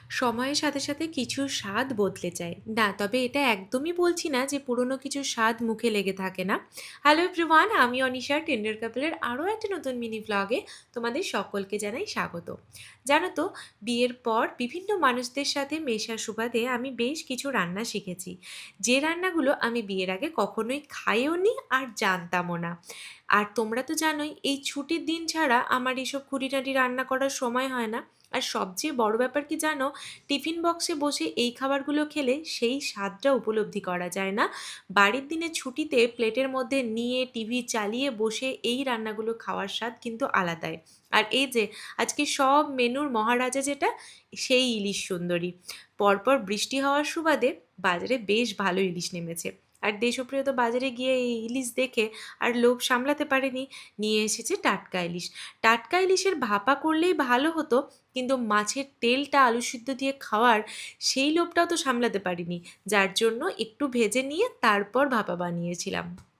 সময়ের সাথে সাথে কিছু স্বাদ বদলে যায় না, তবে এটা একদমই বলছি না যে পুরনো কিছু স্বাদ মুখে লেগে থাকে না। হ্যালো এভরিওয়ান, আমি অনিশা টেন্ডার কাপলের আরও একটা নতুন মিনি ব্লগে তোমাদের সকলকে জানাই স্বাগত। জানো তো, বিয়ের পর বিভিন্ন মানুষদের সাথে মেশার সুবাদে আমি বেশ কিছু রান্না শিখেছি, যে রান্নাগুলো আমি বিয়ের আগে কখনোই খাইও নি আর জানতামও না। আর তোমরা তো জানোই, এই ছুটির দিন ছাড়া আমার এসব খুঁটিনাটি রান্না করার সময় হয় না। আর সবচেয়ে বড় ব্যাপার কি জানো, টিফিন বক্সে বসে এই খাবারগুলো খেলে সেই স্বাদটা উপলব্ধি করা যায় না। বাড়ির দিনে ছুটিতে প্লেটের মধ্যে নিয়ে টিভি চালিয়ে বসে এই রান্নাগুলো খাওয়ার স্বাদ কিন্তু আলাদাই। আর এই যে আজকে সব মেনুর মহারাজা যেটা, সেই ইলিশ সুন্দরী। পরপর বৃষ্টি হওয়ার সুবাদে বাজারে বেশ ভালো ইলিশ নেমেছে। আর দেশপ্রিয় তো বাজারে গিয়ে এই ইলিশ দেখে আর লোভ সামলাতে পারেনি, নিয়ে এসেছে টাটকা ইলিশ। টাটকা ইলিশের ভাপা করলেই ভালো হতো, কিন্তু মাছের তেলটা আলু সিদ্ধ দিয়ে খাওয়ার সেই লোভটাও তো সামলাতে পারিনি, যার জন্য একটু ভেজে নিয়ে তারপর ভাপা বানিয়েছিলাম।